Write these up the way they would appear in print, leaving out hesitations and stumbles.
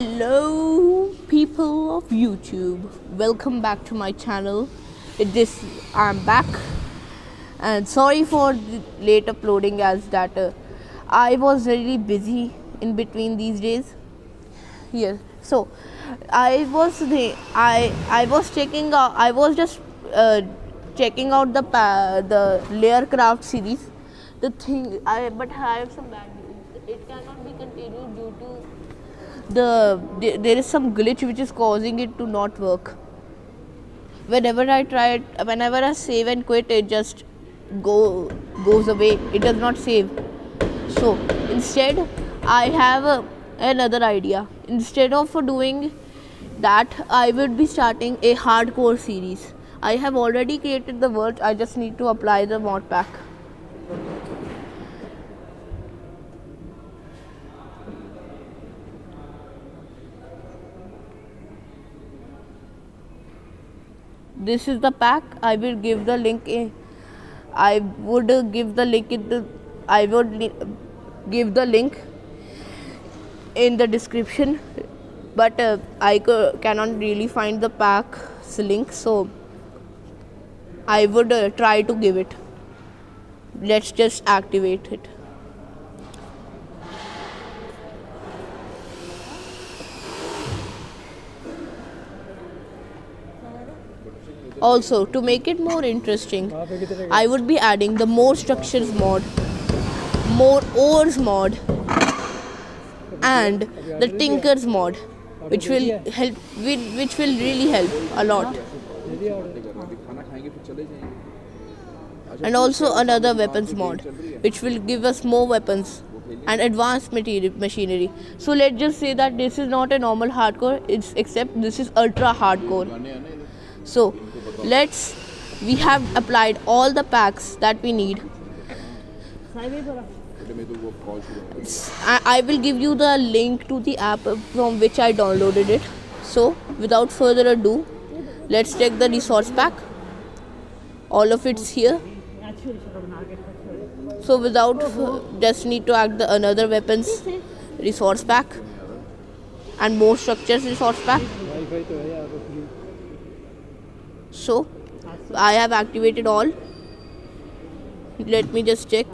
Hello people of YouTube, welcome back to my channel. I'm back, and sorry for the late uploading, as that I was really busy in between these days. Yes, so I was checking out, I was just checking out the layer craft series. The thing I but I have some bad news. It cannot be continued due to there is some glitch which is causing it to not work. Whenever I save and quit, it just goes away. It does not save. So instead, I have another idea. Instead of doing that, I would be starting a hardcore series. I have already created the world. I just need to apply the mod pack. This is the pack. I will give the link. I would give the link in the. I would give the link in the description, but I cannot really find the pack's link, so I would try to give it. Let's just activate it. Also, to make it more interesting, I would be adding the more structures mod, more ores mod, and the tinkers mod, which will really help a lot. And also another weapons mod, which will give us more weapons and advanced machinery. So let's just say that this is not a normal hardcore, except this is ultra hardcore. So we have applied all the packs that we need. I will give you the link to the app from which I downloaded it. So without further ado, let's take the resource pack. All of it's here. So just need to add the another weapons resource pack and more structures resource pack. So I have activated all. Let me just check.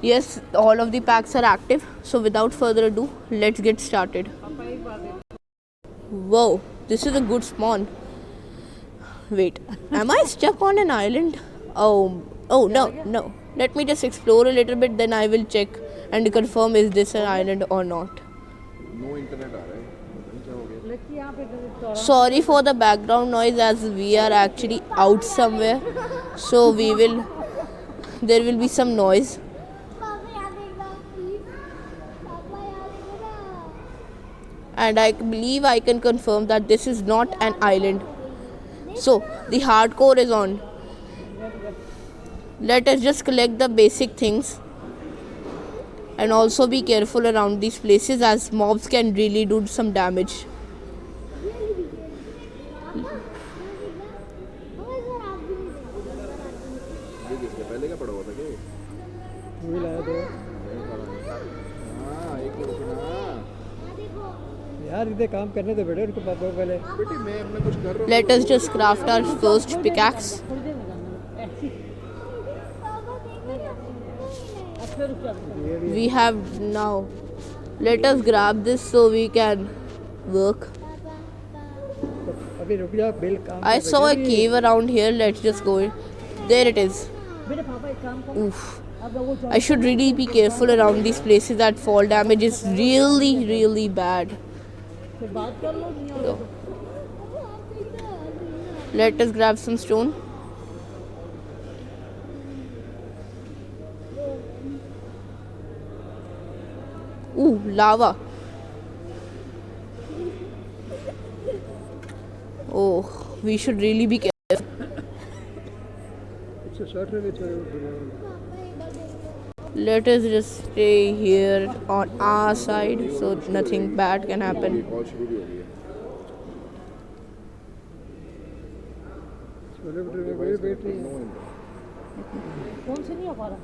Yes, all of the packs are active. So without further ado, let's get started. Whoa, this is a good spawn. Wait, am I stuck on an island? Oh no. Let me just explore a little bit, then I will check and confirm is this an island or not. Sorry for the background noise, as we are actually out somewhere. So there will be some noise. And I believe I can confirm that this is not an island. So the hardcore is on. Let us just collect the basic things and also be careful around these places, as mobs can really do some damage. Let us just craft our first pickaxe. We have now. Let us grab this so we can work. I saw a cave around here. Let's just go in. There it is. Oof. I should really be careful around these places. That fall damage is really bad. So, let us grab some stone. Ooh, lava. Oh, we should really be careful. Let us just stay here on our side so nothing bad can happen. कौन से नहीं आ पा रहा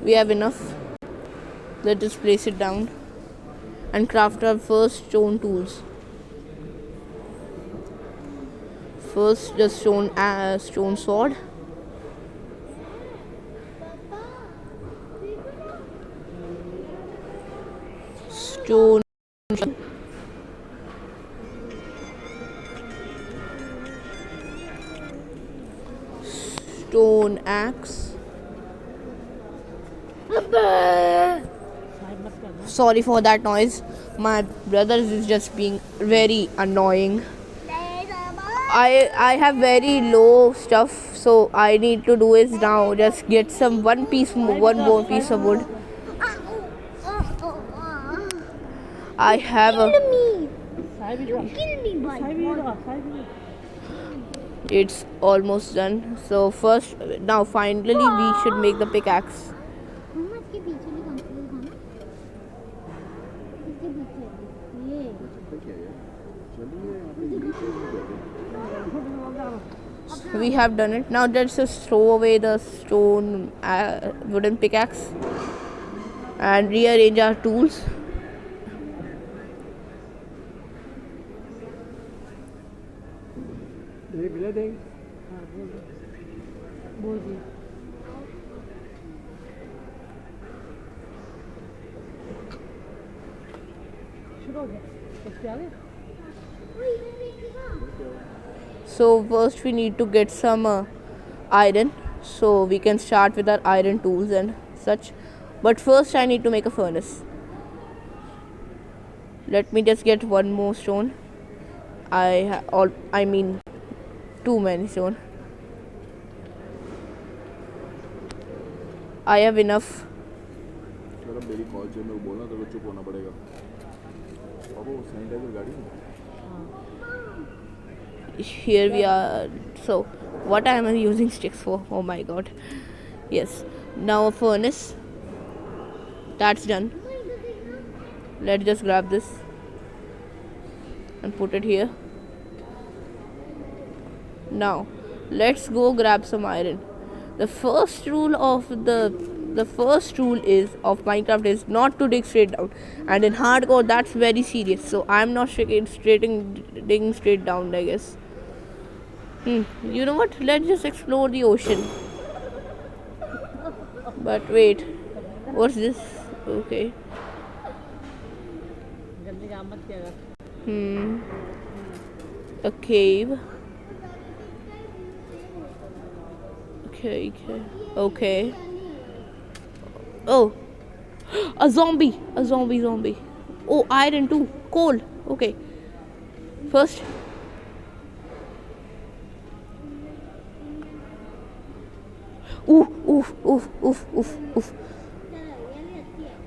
We have enough. Let us place it down and craft our first stone tools. First, the stone sword. Stone. Stone axe. Sorry for that noise. My brother is just being very annoying. I have very low stuff, so I need to do is now just get some one more piece of wood. I have a. Kill me, boy. It's almost done. So first, now finally we should make the pickaxe. मम्मा इसके पीछे भी confuse था ना इसके पीछे ये We have done it. Now let's just throw away the stone wooden pickaxe and rearrange our tools. So first we need to get some iron, so we can start with our iron tools and such. But first I need to make a furnace. Let me just get one more stone. I mean too many stone. I have enough. Sir मेरी call से मेरे को बोलना तो चुप होना पड़ेगा बाबू sanitiser गाड़ी में Here we are. So what I am using sticks for? Oh my god. Yes. Now a furnace. That's done. Let's just grab this and put it here. Now let's go grab some iron. The first rule of Minecraft is not to dig straight down, and in hardcore that's very serious. So I'm not digging straight down, I guess. You know what? Let's just explore the ocean. But wait, what's this? Okay. A cave. Okay. Oh, a zombie. Oh, iron too. Coal. Okay. First.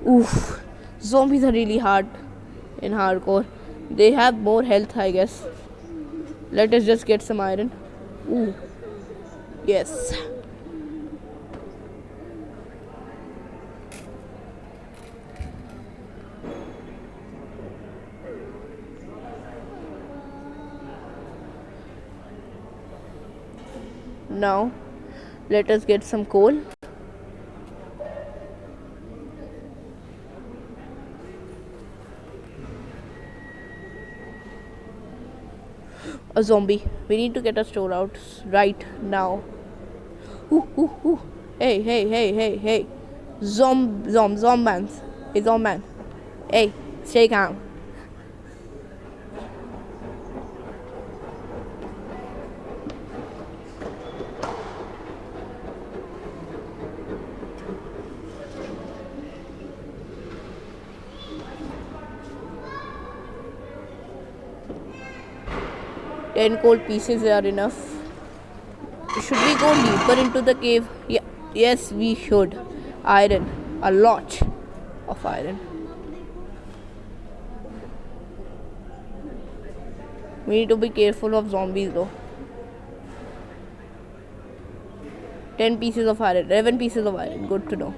Oof. Zombies are really hard in hardcore. They have more health, I guess. Let us just get some iron. Ooh. Yes. Now, let us get some coal. A zombie. We need to get a store out right now. Ooh. Hey. Zombman. Hey, zombman. Hey, stay calm. Ten coal pieces are enough. Should we go deeper into the cave? Yeah. Yes, we should. Iron. A lot of iron. We need to be careful of zombies though. 10 pieces of iron. 11 pieces of iron. Good to know.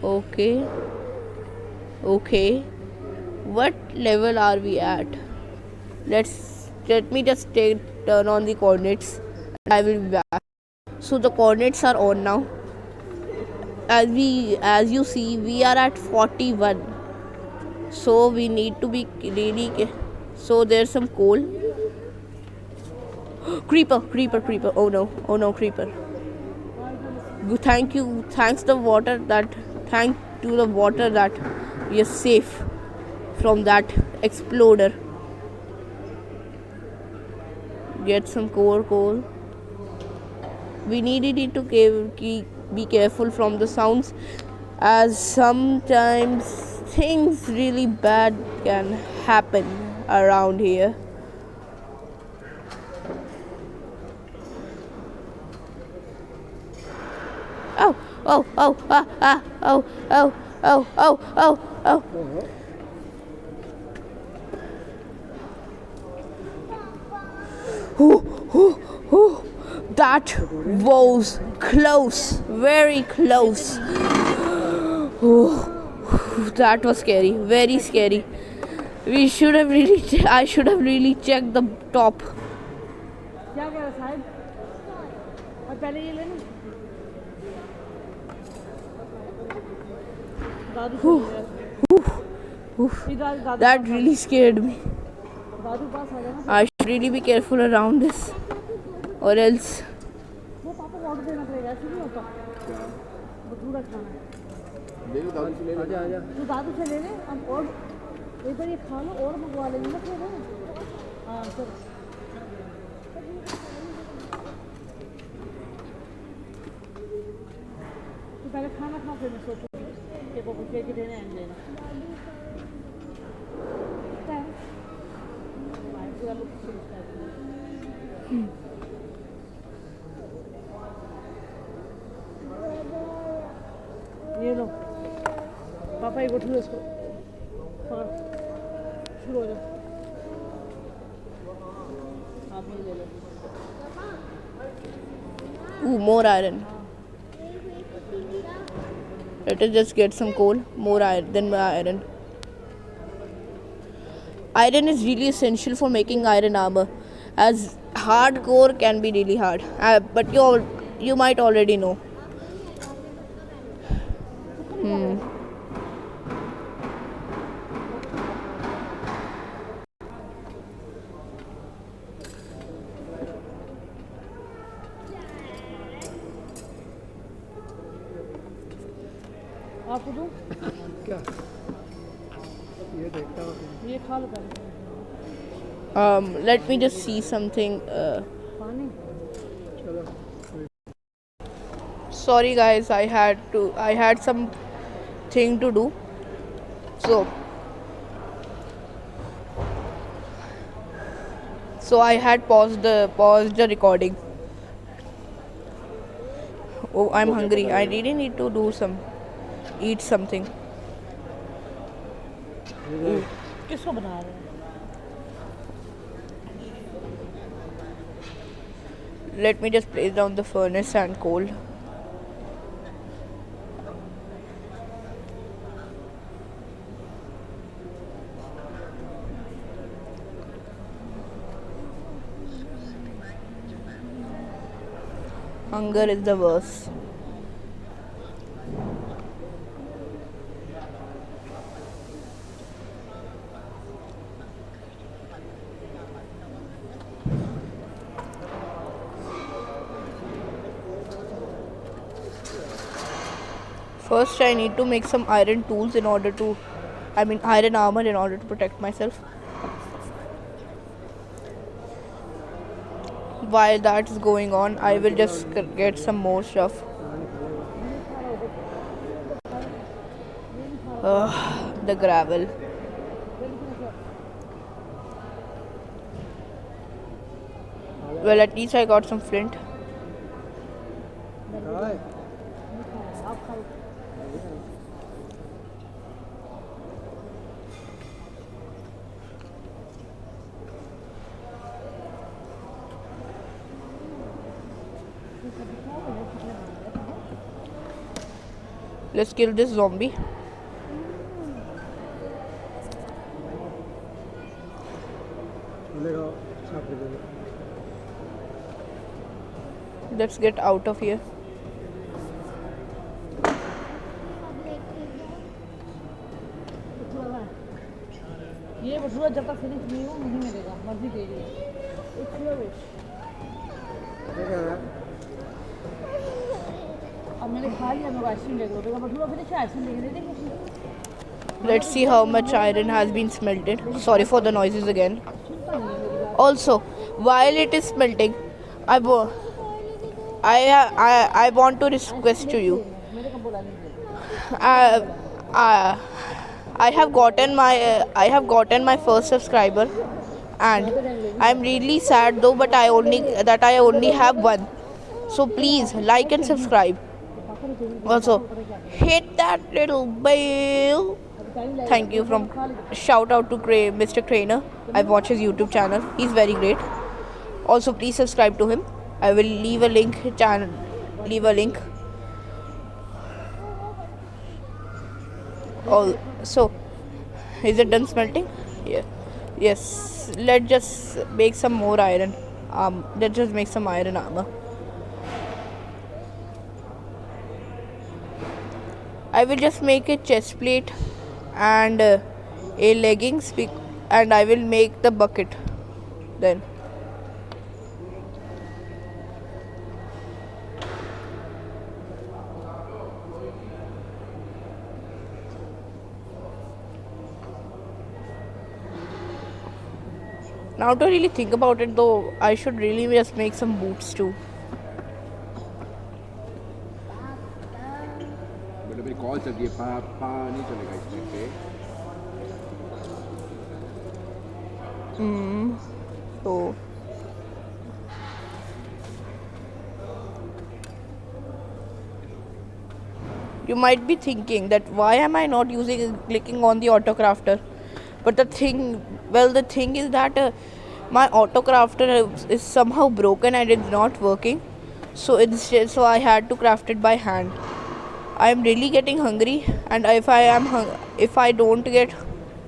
Okay. What level are we at? Let's let me just turn on the coordinates and I will be back. So the coordinates are on now. As you see, we are at 41. So we need to be really. So there's some coal. Creeper. Oh no, creeper. Thank you. Thanks to the water that we are safe from that exploder. Get some coal. We needed to be careful from the sounds, as sometimes things really bad can happen around here. Oh. That was close, very close. That was scary, very scary. I should have really checked the top. क्या कह रहा साहब और पहले ये लेना दादू That really scared me. दादू पास आ जाना I should really be careful around this, or else. वो पापा को ऑर्डर देना पड़ेगा ऐसे नहीं होता क्या भटूरा खाना है ले लो दादू से ले लो आजा तू दादू से ले ले अब और एक बार ये खा लो और मंगवा लेंगे ना फिर हाँ चल तू पहले खाना खा फिर मैं सोचूंगी कि को कुछ लेके देना है देना पूरा लुक सोचता है ये लो पापा एक उठो इसको पकड़ शुरू हो जाओ आप ये ले लो Ooh, more iron. Let us just get some coal. More iron. Iron is really essential for making iron armor, as hardcore can be really hard. But you might already know. आपको दूँ क्या ये देखता हूँ ये खा लो पहले Let me just see something. पानी चलो Sorry guys, I had some thing to do. So I had paused the recording. Oh, I'm hungry. I really need to eat something. किसको बना रहे हैं Let me just place down the furnace and coal. Hunger is the worst. First, I need to make some iron tools iron armor in order to protect myself. While that's going on, I will just get some more stuff. The gravel. Well, at least I got some flint. Let's kill this zombie. चलेगा साफ कर दो। Let's get out of here. ये भटूरा जब तक finish नहीं हो नहीं मिलेगा, मर्जी तेरी है। एक किलो वेट। क्या है? अब मैंने खा लिया, मेरे को आइसक्रीम ले लो। भटूरा फिनिश है, आइसक्रीम लेके दे देंगे। Let's see how much iron has been smelted. Sorry for the noises again. Also, while it is smelting, I wo- I want to request to you. मेरे को बोला नहीं। I have gotten my first subscriber, and I'm really sad though. But I only have one. So please like and subscribe. Also, hit that little bell. Thank you from shout out to Mr. Trainer. I watch his YouTube channel. He's very great. Also, please subscribe to him. I will leave a link. So, is it done smelting? Yeah. Yes. Let's just make some more iron. Let's just make some iron armor. I will just make a chest plate and a leggings, and I will make the bucket then. Now to really think about it though, I should really just make some boots too. बेटा मेरी call चल रही है, पा नहीं चलेगा इसमें पे। So you might be thinking that why am I not clicking on the auto crafter? But the thing is that my auto crafter is somehow broken and it's not working. So I had to craft it by hand. I am really getting hungry, and if I don't get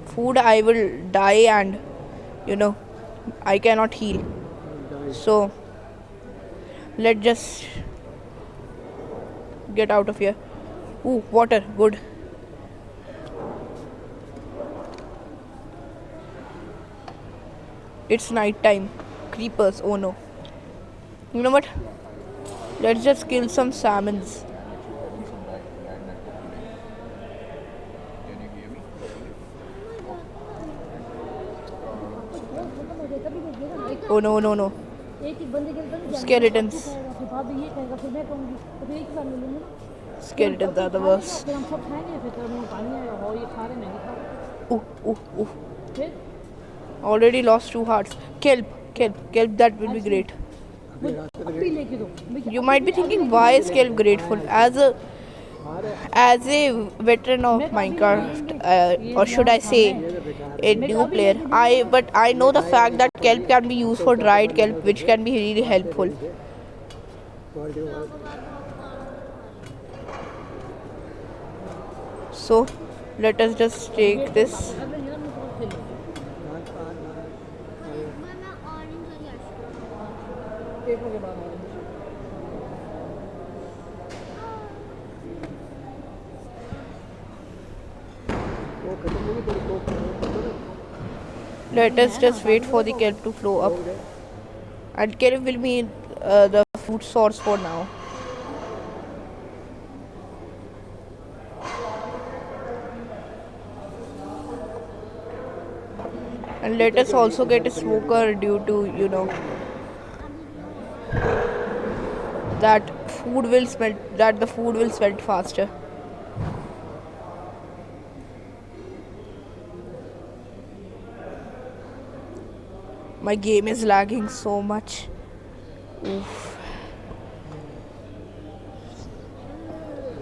food, I will die, and I cannot heal. So let's just get out of here. Ooh, water, good. It's night time. Creepers, oh no. You know what? Let's just kill some salmons. Can you hear me? Oh no. एक बंदे के लिए Skeletons. फिर भाभी ये कहेगा, फिर मैं कहूँगी, तो फिर एक ही बार ले लूँगी ना। Skeletons are the worst. फिर हम सब खाएंगे, फिर तेरे मुँह में पानी आएगा, और ये खा रहे मैं नहीं खा रहा। Ooh. फिर Already lost 2 hearts. Kelp, that will be great. P लेके दो। You might be thinking, why is Kelp grateful? As a veteran of Minecraft, or should I say a new player, I know the fact that kelp can be used for dried kelp, which can be really helpful. So let us just take this. मैं orange वाली ice cream. एक के बाद वो खत्म होगी तो Let us just wait for the kelp to flow up, and kelp will be the food source for now. And let us also get a smoker due to that the food will smelt faster. My game is lagging so much. Oof.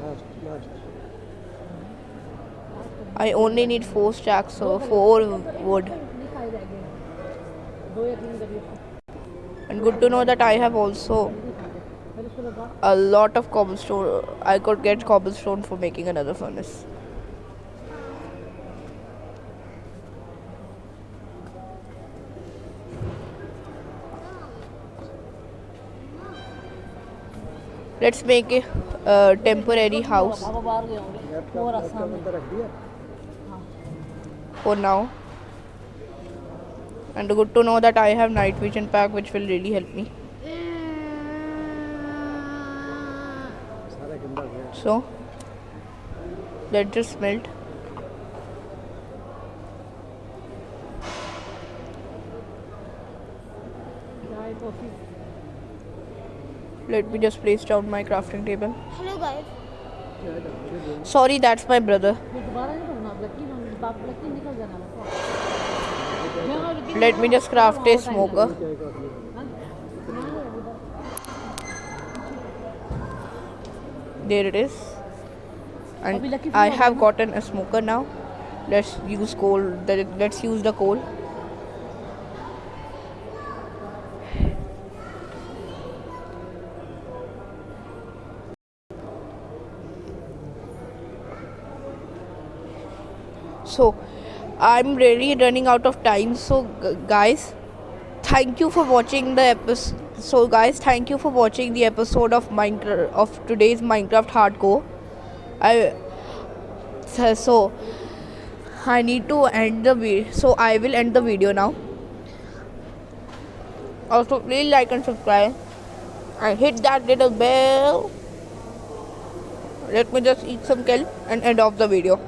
Last I only need 4 stacks, so 4 wood. खाए जाएंगे, 2 या 3 करिए। And good to know that I have also फिर उसके बाद a lot of cobblestone. I could get cobblestone for making another furnace. Let's make a temporary house पापा बाहर गए होंगे और आसान है अंदर रख दिया for now. And good to know that I have night vision pack which will really help me. सारा गंदा गया So let's just melt. चाय coffee Let me just place down my crafting table. Hello guys Sorry, that's my brother. फिर दोबारा नहीं करना Blackie बाप Blackie निकल जाना Let me just craft a smoker. There it is. And I have gotten a smoker now. Let's use coal. Let's use the coal. So I'm really running out of time. So guys, thank you for watching the episode. So guys, thank you for watching the episode of Minecraft of today's Minecraft Hardcore. So I need to end the video. So I will end the video now. Also, please like and subscribe and hit that little bell. Let me just eat some kelp and end off the video.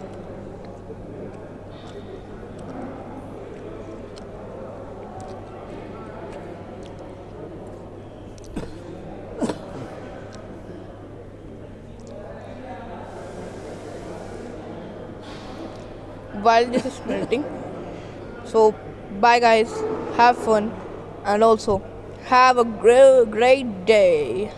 While this is melting. So bye guys, have fun and also have a great day.